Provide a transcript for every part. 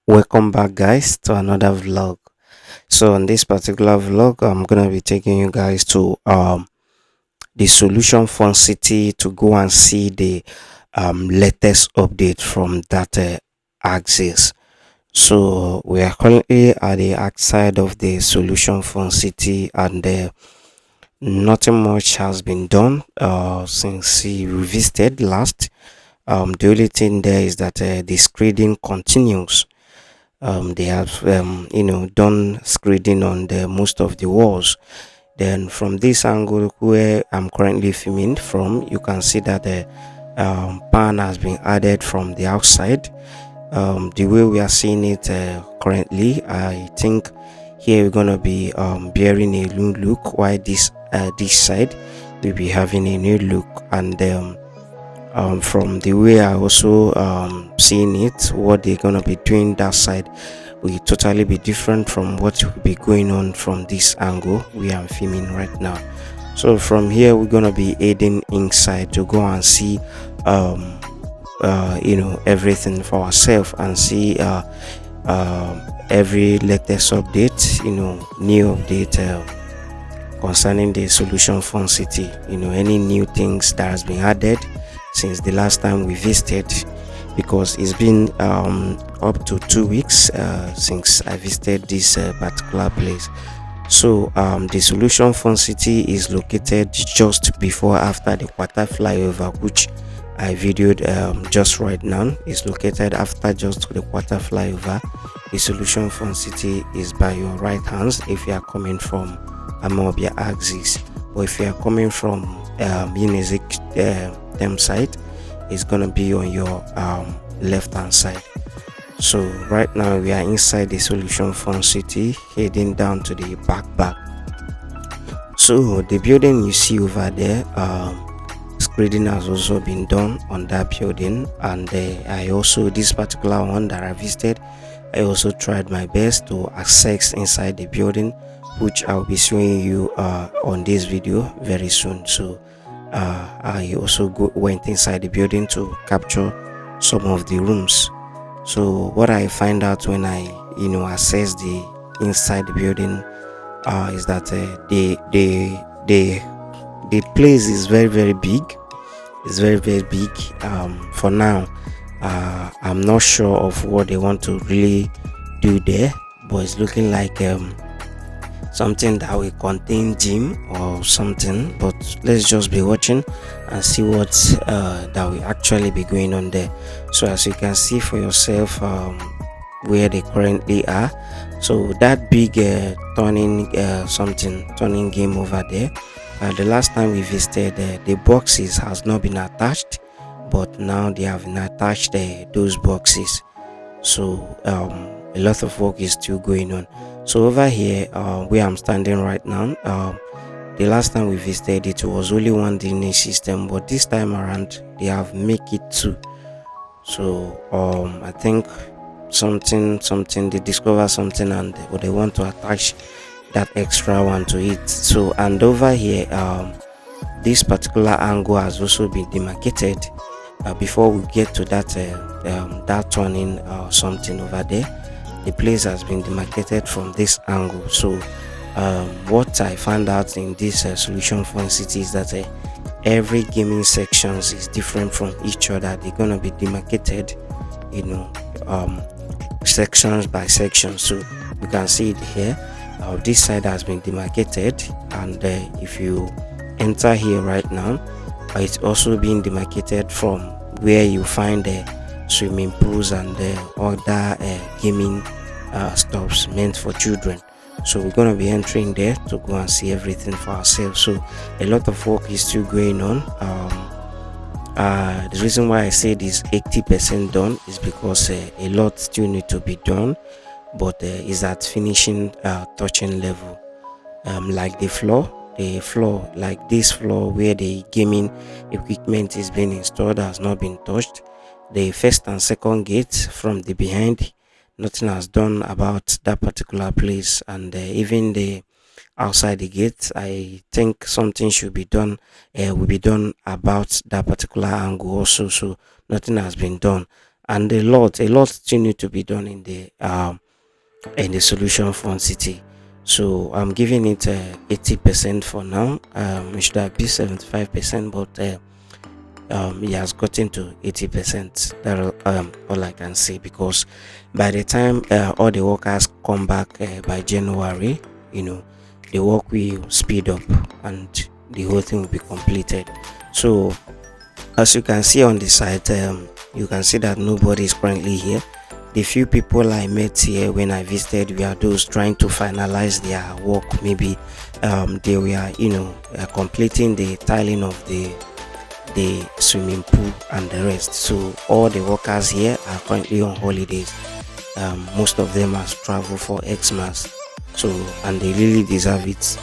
Welcome back, guys, to another vlog. So, in this particular vlog, I'm gonna be taking you guys to the Solution Fund City to go and see the latest update from that axis. So, we are currently at the outside of the Solution Fund City, and nothing much has been done since we visited last. The only thing there is that the screening continues. They have done screeding on the most of the walls. Then from this angle where I'm currently filming from, you can see that the pan has been added from the outside. The way we are seeing it currently, I think here we're gonna be bearing a new look, while this side we'll be having a new look. And from the way I also seeing it, what they're gonna be doing that side will totally be different from what will be going on from this angle we are filming right now. So from here we're gonna be heading inside to go and see everything for ourselves and see every latest update, new update concerning the Solution Fund City, any new things that has been added since the last time we visited, because it's been up to 2 weeks since I visited this particular place. So the Solution Fund City is located just before after the quarter flyover, which I videoed just right now. It's located after just the quarter flyover. The Solution Fund City is by your right hands if you are coming from Amobia axis, or if you are coming from Music them side, it's gonna be on your left hand side. So right now we are inside the Solution Fund City, heading down to the back. So the building you see over there, screening has also been done on that building. And I also, this particular one that I visited, I also tried my best to access inside the building, which I'll be showing you on this video very soon. So I also went inside the building to capture some of the rooms. So what I find out when I assess the inside the building is that the place is very big. It's very big. For now, I'm not sure of what they want to really do there, but it's looking like something that will contain gym or something. But let's just be watching and see what that will actually be going on there. So as you can see for yourself, where they currently are, so that big turning game over there, the last time we visited, the boxes has not been attached, but now they have attached those boxes. So a lot of work is still going on. So over here, where I'm standing right now, the last time we visited, it was only one DNA system, but this time around they have make it two. So I think something they discover something, and they want to attach that extra one to it. So, and over here, this particular angle has also been demarcated before we get to that turning something over there. The place has been demarcated from this angle. So what I found out in this Solution Fund City is that every gaming sections is different from each other. They're gonna be demarcated, sections by section. So you can see it here. This side has been demarcated, and if you enter here right now, it's also being demarcated from where you find the swimming pools and other gaming stops meant for children. So we're going to be entering there to go and see everything for ourselves. So a lot of work is still going on. The reason why I say this 80% done is because a lot still need to be done, but is at finishing touching level. Like the floor, like this floor where the gaming equipment is being installed has not been touched. The first and second gate from the behind, nothing has done about that particular place. And even the outside the gate, I think something should be done, will be done about that particular angle also. So nothing has been done. and a lot still need to be done in the solution fund city. So I'm giving it 80% for now. It should have been 75%, but he has gotten to 80%. That all I can say, because by the time all the workers come back by January, the work will speed up and the whole thing will be completed. So as you can see on the site, you can see that nobody is currently here. The few people I met here when I visited were those trying to finalize their work. Maybe they were completing the tiling of the swimming pool and the rest. So all the workers here are currently on holidays. Most of them have traveled for Xmas, so, and they really deserve it.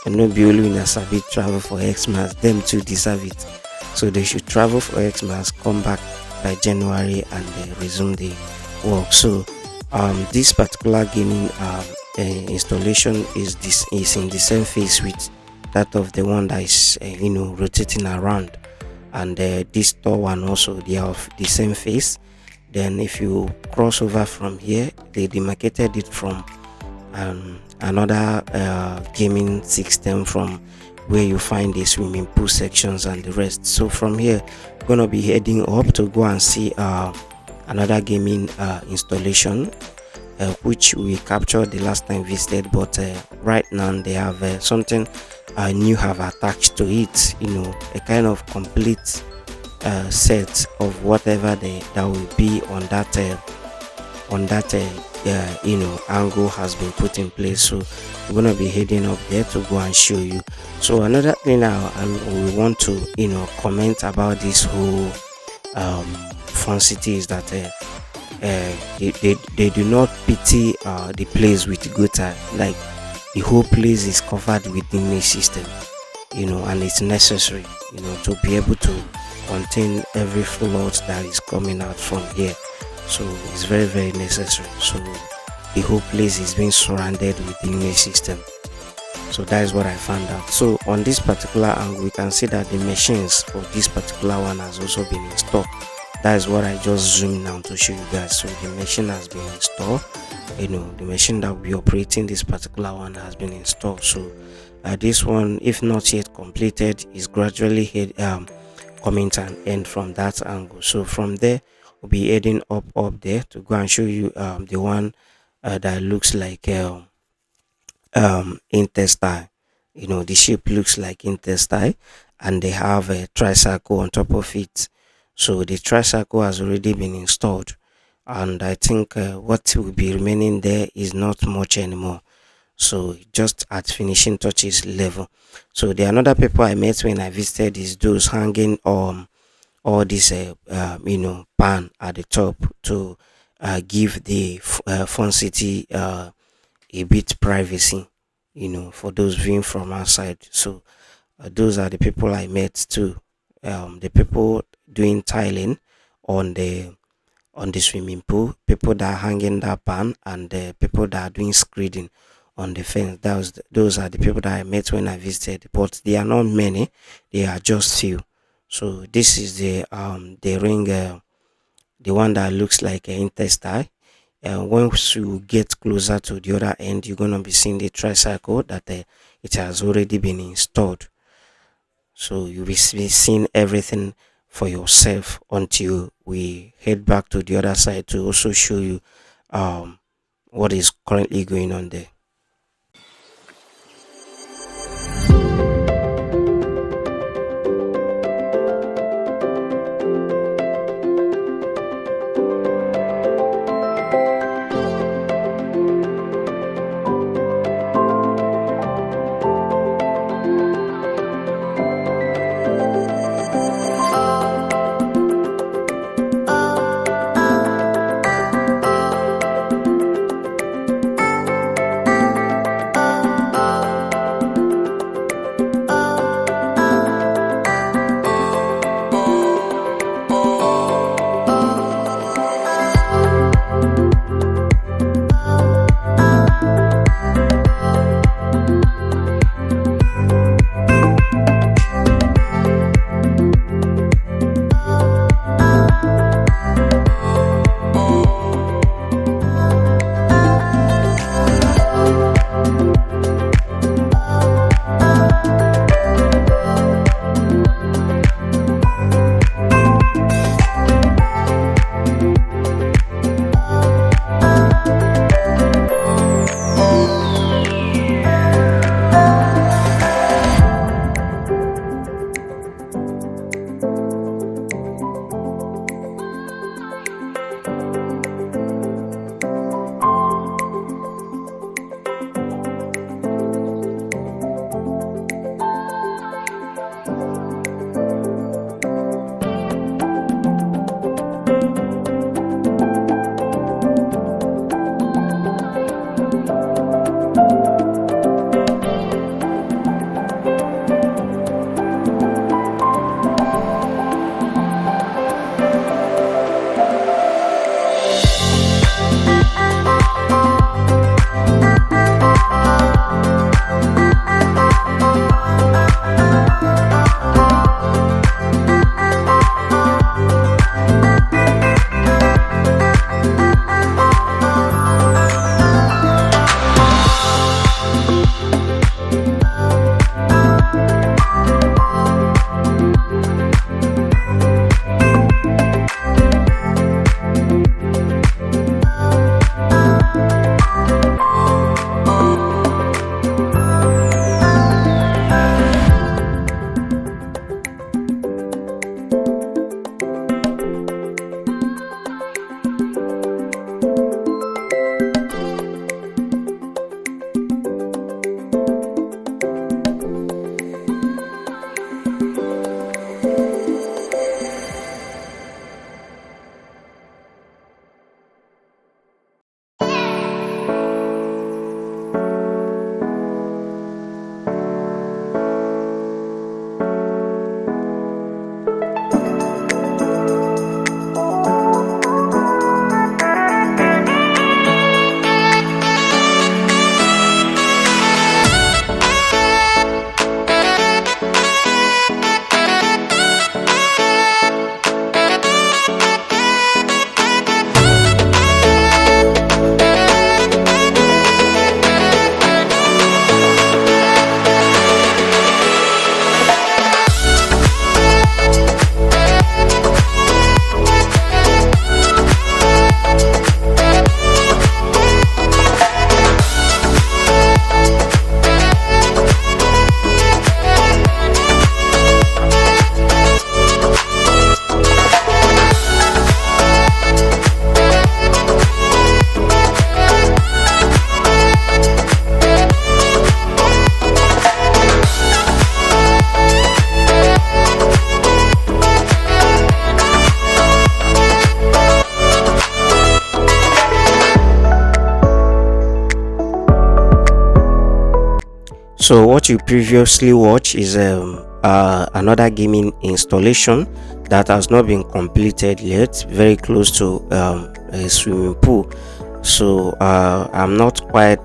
And not be only in a Sabi travel for Xmas, them too deserve it. So they should travel for Xmas, come back by January, and resume the work. So this particular gaming installation is in the same phase with that of the one that is rotating around, and this store one also, they are of the same phase. Then if you cross over from here, they demarcated it from another gaming system, from where you find the swimming pool sections and the rest. So from here, we're gonna be heading up to go and see another gaming installation, which we captured the last time visited, but right now they have something new have attached to it, a kind of complete set of whatever that will be on that angle has been put in place. So we're gonna be heading up there to go and show you. So another thing we want to comment about this whole fun city is that they do not pity the place with gutter. Like, the whole place is covered with the mesh system, and it's necessary to be able to contain every flood that is coming out from here. So it's very, very necessary. So the whole place is being surrounded with the mesh system. So that is what I found out. So on this particular angle, we can see that the machines for this particular one has also been installed. That is what I just zoomed down to show you guys. So the machine has been installed. The machine that will be operating this particular one has been installed. So this one, if not yet completed, is gradually coming to an end from that angle. So from there, we'll be heading up there to go and show you the one that looks like intestine. The shape looks like intestine, and they have a tricycle on top of it. So the tricycle has already been installed, and I think what will be remaining there is not much anymore. So just at finishing touches level. So the another people I met when I visited is those hanging all this pan at the top to give the fun city a bit privacy, for those viewing from outside. So those are the people I met too. The people doing tiling on the swimming pool, people that are hanging that pan, and the people that are doing screeding on the fence. Those are the people that I met when I visited, but they are not many, they are just few. So this is the ring, the one that looks like an intestine. Once you get closer to the other end, you're gonna be seeing the tricycle that it has already been installed. So you'll be seeing everything for yourself until we head back to the other side to also show you what is currently going on there. So what you previously watched is another gaming installation that has not been completed yet, very close to a swimming pool. So I'm not quite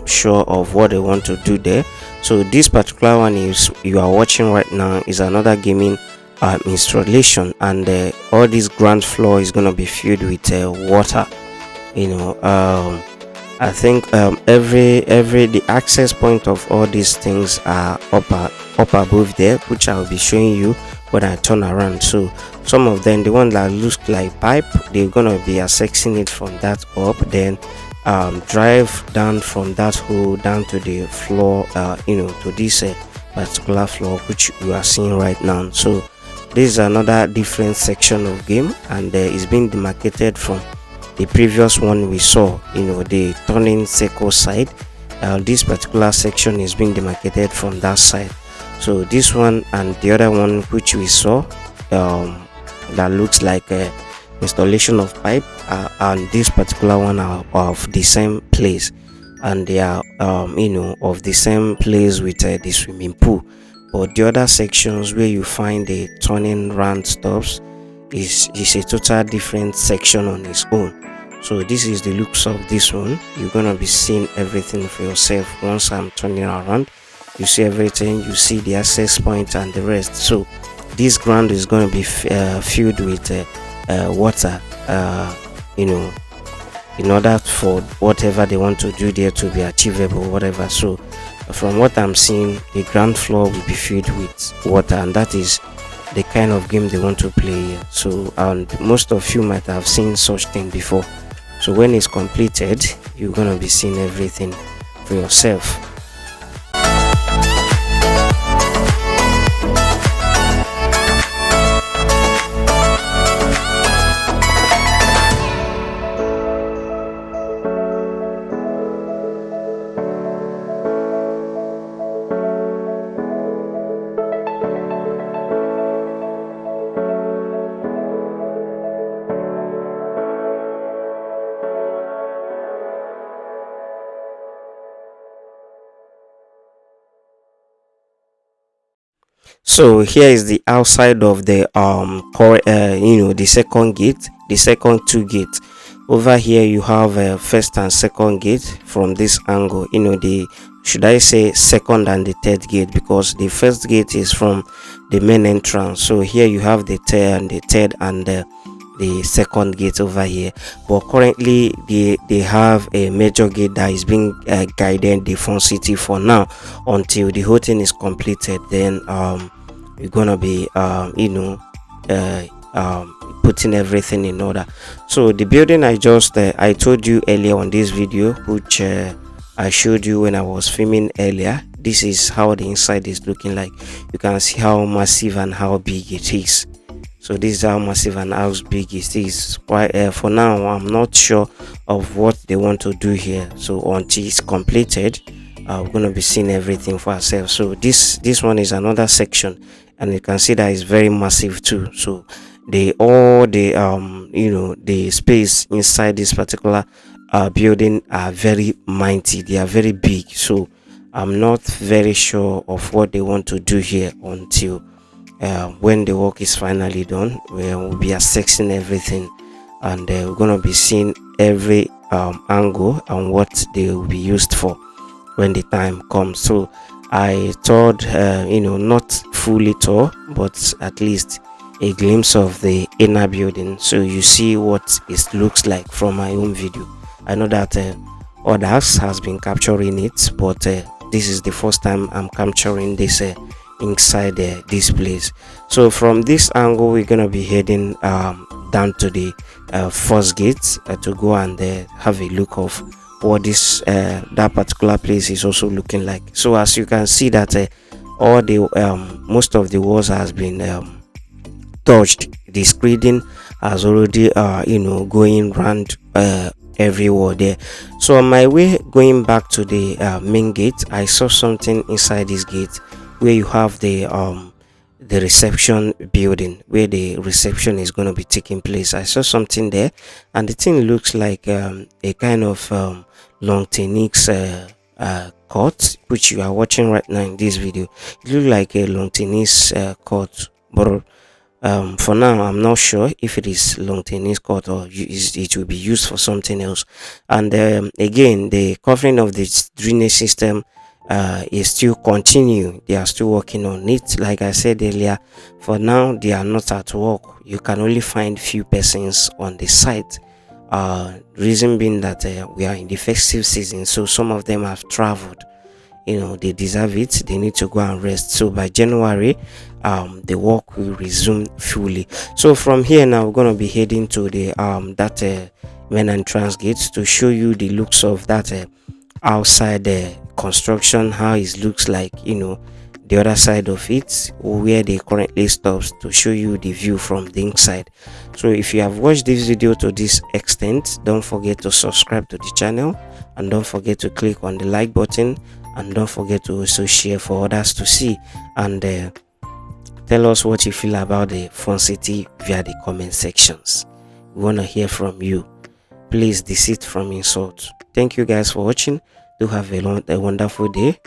sure of what they want to do there. So this particular one is you are watching right now is another gaming installation, and all this ground floor is going to be filled with water. I think every the access point of all these things are up above there, which I'll be showing you when I turn around. So some of them, the one that looks like pipe, they're gonna be accessing it from that up, then drive down from that hole down to the floor, to this particular floor which you are seeing right now. So this is another different section of game, and it's been demarcated from the previous one we saw, the turning circle side. This particular section is being demarcated from that side. So this one and the other one which we saw, that looks like a installation of pipe, and this particular one are of the same place, and they are of the same place with the swimming pool. But the other sections where you find the turning round stops is a total different section on its own. So this is the looks of this one. You're gonna be seeing everything for yourself. Once I'm turning around, you see everything, you see the access point and the rest. So this ground is going to be filled with water, in order for whatever they want to do there to be achievable, whatever. So from what I'm seeing, the ground floor will be filled with water, and that is the kind of game they want to play here. So, and most of you might have seen such thing before. So when it's completed, you're gonna be seeing everything for yourself. So here is the outside of the the second gate, the second two gates. Over here you have a first and second gate. From this angle, the, should I say, second and the third gate, because the first gate is from the main entrance. So here you have the third and the second gate over here. But currently they have a major gate that is being guided the front city for now, until the whole thing is completed. Then we're gonna be putting everything in order. So the building I told you earlier on this video, which I showed you when I was filming earlier, this is how the inside is looking like. You can see how massive and how big it is. So this is how massive and how big it is. For now, I'm not sure of what they want to do here. So until it's completed, we're gonna be seeing everything for ourselves. So this one is another section, and you can see that it's very massive too. So the space inside this particular building are very mighty. They are very big. So I'm not very sure of what they want to do here until when the work is finally done. We'll be assessing everything, and we're gonna be seeing every angle and what they will be used for when the time comes. So I thought not fully tour, but at least a glimpse of the inner building, so you see what it looks like from my own video. I know that others has been capturing it, but this is the first time I'm capturing this inside this place. So from this angle, we're gonna be heading down to the first gate to go and have a look of what this that particular place is also looking like. So as you can see that all the most of the walls has been touched. The screeding has already going round everywhere there. So on my way going back to the main gate, I saw something inside this gate where you have the reception building, where the reception is going to be taking place. I saw something there, and the thing looks like a kind of long techniques court which you are watching right now in this video. It looks like a long tennis court, but for now I'm not sure if it is long tennis court or it will be used for something else. And again, the covering of this drainage system is still continue. They are still working on it. Like I said earlier, for now they are not at work. You can only find few persons on the site, reason being that we are in the festive season, so some of them have traveled. They deserve it. They need to go and rest. So by January, the work will resume fully. So from here now, we're going to be heading to the that main entrance gate to show you the looks of that outside construction, how it looks like, the other side of it, where they currently stops, to show you the view from the inside. So if you have watched this video to this extent, don't forget to subscribe to the channel, and don't forget to click on the like button, and don't forget to also share for others to see, and tell us what you feel about the Fun City via the comment sections. We want to hear from you. Please desist from insult. Thank you guys for watching. Do have a wonderful day.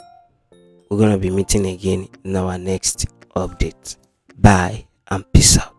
We're going to be meeting again in our next update. Bye and peace out.